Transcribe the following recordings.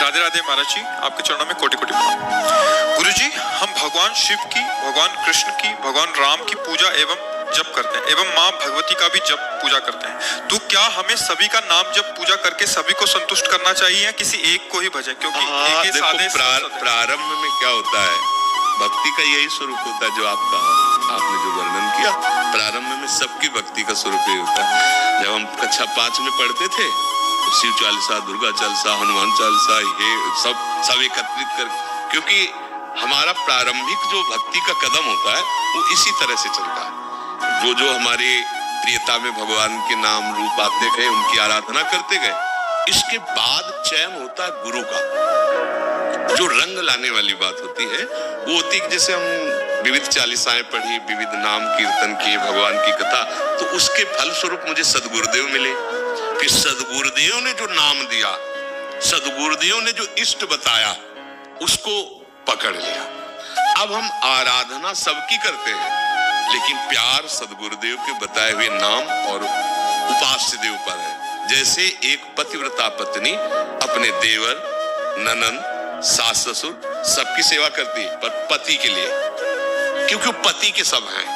राधे राधे महाराज जी, आपके चरणों में कोटि कोटि प्रणाम। गुरु जी, हम भगवान शिव की, भगवान कृष्ण की, भगवान राम की पूजा एवं जप करते हैं एवं माँ भगवती का भी जप पूजा करते हैं, तो क्या हमें सभी का नाम जप पूजा करके सभी को संतुष्ट करना चाहिए या किसी एक को ही भजें? क्योंकि एक ही साधे प्रारंभ में क्या होता है, भक्ति का यही स्वरूप होता है जो आपने जो वर्णन किया। प्रारंभ में सबकी भक्ति का स्वरूप यही होता है। जब हम कक्षा 5 में पढ़ते थे तो शिव चालीसा, दुर्गा चालीसा, हनुमान चालीसा, ये सब एकत्रित कर, क्योंकि हमारा प्रारंभिक जो भक्ति का कदम होता है वो इसी तरह से चलता है। जो हमारे प्रियता में भगवान के नाम रूप आते गए, उनकी आराधना करते गए, इसके बाद चयन होता है गुरु का। जो रंग लाने वाली बात होती है वो होती है, जैसे हम विविध चालीसाएं पढ़ी, विविध नाम कीर्तन किए, भगवान की कथा, तो उसके फल स्वरूप मुझे सदगुरुदेव मिले। फिर सदगुरुदेव ने जो नाम दिया, सदगुरुदेव ने जो इष्ट बताया, उसको पकड़ लिया। अब हम आराधना सबकी करते हैं, लेकिन प्यार सदगुरुदेव के बताए हुए नाम और उपास्य देव पर है। जैसे एक पतिव्रता पत्नी अपने देवर, ननंद, सास ससुर सबकी सेवा करती है, पर पति के लिए, क्योंकि वो पति के सब हैं,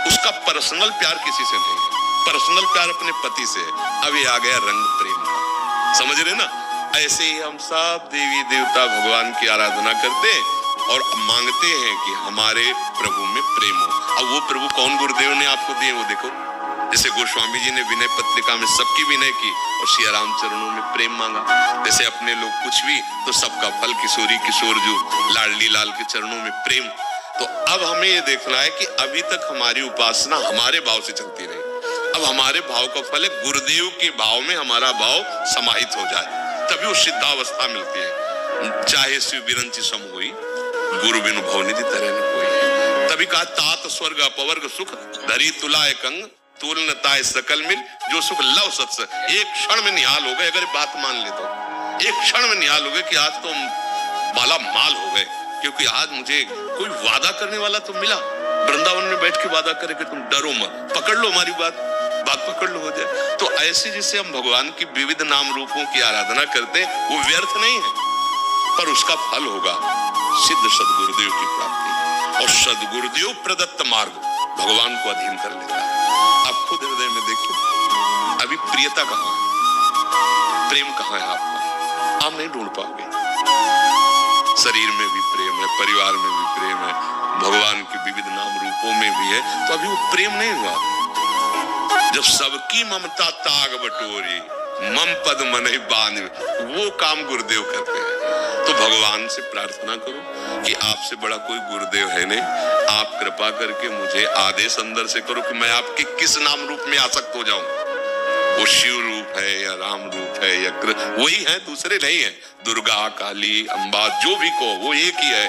उसका पर्सनल प्यार किसी से नहीं है, पर्सनल प्यार अपने पति से है। अब ये आ गया रंग प्रेम का, समझ रहे ना? ऐसे ही हम सब देवी देवता भगवान की आराधना करते और मांगते हैं कि हमारे प्रभु में प्रेम हो। अब वो प्रभु कौन गुरुदेव ने आपको दिए वो देखो। जैसे गोस्वामी जी ने विनय पत्रिका में सबकी विनय की और श्री राम चरणों में प्रेम मांगा। जैसे अपने लोग कुछ भी तो सबका फल किशोरी किशोर जो लाडली लाल के चरणों में प्रेम। तो अब हमें ये देखना है कि अभी तक हमारी उपासना हमारे भाव से चलती रही। अब हमारे भाव का फल है गुरुदेव के भाव में हमारा भाव समाहित हो जाए, तभी वो सिद्धावस्था मिलती है। चाहे शिव विरंची सम हुई, गुरु बिनु भव निधि तरह न कोई। तभी कहा तात स्वर्ग अपवर्ग सुख धरी तुलाय कंग तुलनताय सकल मिल जो सुख लव सत्स। एक क्षण में निहाल हो गए, अगर बात मान ले तो एक क्षण में निहाल हो गए कि आज तो माला माल हो गए, क्योंकि आज मुझे कोई वादा करने वाला तो मिला। वृंदावन में बैठ के वादा करे कि तुम डरो मत, पकड़ लो हमारी बात पकड़ लो, हो जाए। तो ऐसे जैसे हम भगवान की विविध नाम रूपों की आराधना करते हैं, वो व्यर्थ नहीं है, पर उसका फल होगा सिद्ध सदगुरुदेव की प्राप्ति। और सदगुरुदेव प्रदत्त मार्ग भगवान को अधीन कर लेता है। आप खुद हृदय में देखिए, अभी प्रियता कहाँ है, प्रेम कहाँ है आपका? आप नहीं ढूंढ पाओगे। शरीर में भी प्रेम है, परिवार में भी प्रेम है, भगवान के विविध नाम रूपों में भी है, तो अभी वो प्रेम नहीं हुआ। जब सबकी ममता ताग बटोरी मम पद मनहि बांध, वो काम गुरुदेव करते हैं। तो भगवान से प्रार्थना करो कि आपसे बड़ा कोई गुरुदेव है नहीं, आप कृपा करके मुझे आदेश अंदर से करो कि मैं आपके किस नाम रूप में आसक्त हो जाऊं। वो शिव रूप है या राम रूप है या वही है, दूसरे नहीं है। दुर्गा, काली, अम्बा, जो भी को वो एक ही है।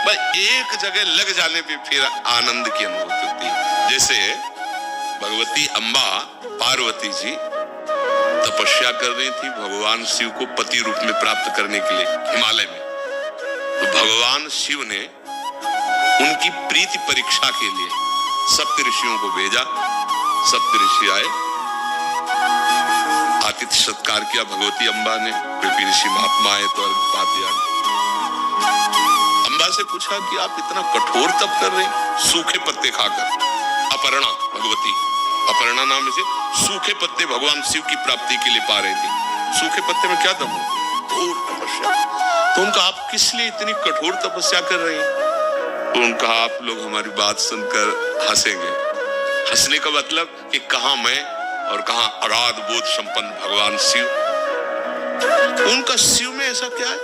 बस एक जगह लग जाने पे फिर आनंद की अनुभूति होती है। जैसे भगवती अम्बा पार्वती जी तपस्या कर रही थी भगवान शिव को पति रूप में प्राप्त करने के लिए हिमालय में, तो भगवान शिव ने उनकी प्रीति परीक्षा के लिए सप्त ऋषियों को भेजा। सप्त ऋषि आए, आतिथ्य सत्कार किया भगवती अम्बा ने। फिर ऋषि महात्मा आए तो अर्घ्य दिया। अम्बा से पूछा कि आप इतना कठोर तप कर रहे हैं सूखे पत्ते खाकर। अपर्णा भगवती, अपर्णा नाम से सूखे पत्ते भगवान शिव की प्राप्ति के लिए पा रहे थे। सूखे पत्ते में क्या दम होती है? घोर तपस्या। तो उनका आप किस लिए इतनी कठोर तपस्या कर रहे हैं? तो उनका आप लोग हमारी बात सुनकर हंसेंगे। हंसने का मतलब कि कहां मैं और कहां अराध बोध संपन्न भगवान शिव। उनका शिव में ऐसा क्या है?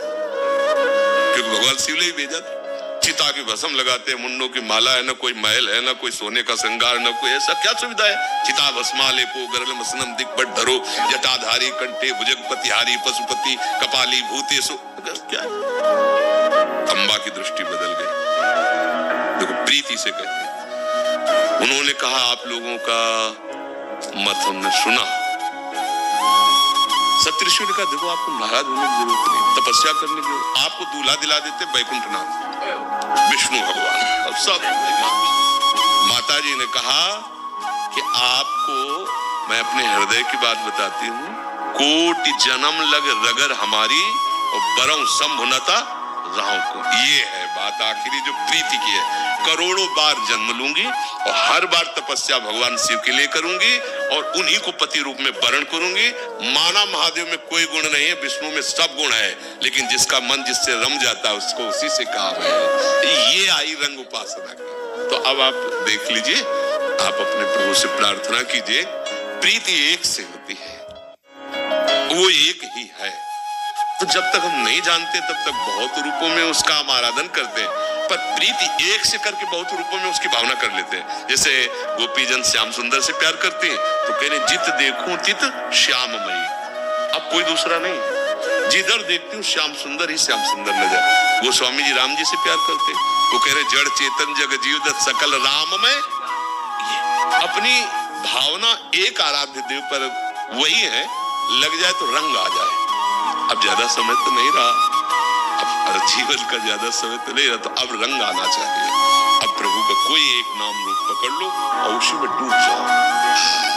क्योंकि भगवान शिव ने ही भेजा था। चिता की भस्म लगाते हैं, मुंडों की माला है, ना कोई महल है, ना कोई सोने का श्रृंगार, ना कोई ऐसा क्या सुविधा है? चिता भस्मा लेपो गरल मसनम दिग्बट धरो जटाधारी कंठे भुजगपतिहारी पशुपति कपाली भूतेषु। क्या है? अम्बा की दृष्टि बदल गई। देखो प्रीति से कहते हैं। उन्होंने कहा आप लोगों का मत हमने सुना। सप्तऋषि ने कहा देखो आपको नाराज होने की जरूरत नहीं, तपस्या करने की जरूरत, आपको दूल्हा दिला देते वैकुंठनाथ विष्णु भगवान और सब। माता जी ने कहा कि आपको मैं अपने हृदय की बात बताती हूँ, कोटि जन्म लग रगर हमारी और बरऊं संभुनता राव को। ये है बात आखिरी जो प्रीति की है। करोड़ों बार जन्म लूंगी और हर बार तपस्या भगवान शिव के लिए करूंगी और उन्हीं को पति रूप में वरण करूंगी। माना महादेव में कोई गुण नहीं है, विष्णु में सब गुण है, लेकिन जिसका मन जिससे रम जाता है उसको उसी से काम है। ये आई रंग उपासना की। तो अब आप देख लीजिए, आप अपने प्रभु से प्रार्थना कीजिए, प्रीति एक से होती है, वो एक ही है। तो जब तक हम नहीं जानते तब तक बहुत रूपों में उसका हम आराधन करते हैं, पर प्रीति एक से करके बहुत रूपों में उसकी भावना कर लेते हैं। जैसे गोपीजन श्याम सुंदर से प्यार करते हैं तो कह रहे जित देखूं तित श्याममयी, अब कोई दूसरा नहीं, जिधर देखती हूँ श्याम सुंदर ही श्याम सुंदर नजर। वो स्वामी जी राम जी से प्यार करते हैं, वो कह रहे जड़ चेतन जग जीव दत्त सकल राममय। अपनी भावना एक आराध्य देव पर वही है, लग जाए तो रंग आ जाए। अब ज्यादा समय तो नहीं रहा, अब जीवन का ज्यादा समय तो नहीं रहा, तो अब रंग आना चाहिए। अब प्रभु का कोई एक नाम रूप पकड़ लो और उसी में डूब जाओ।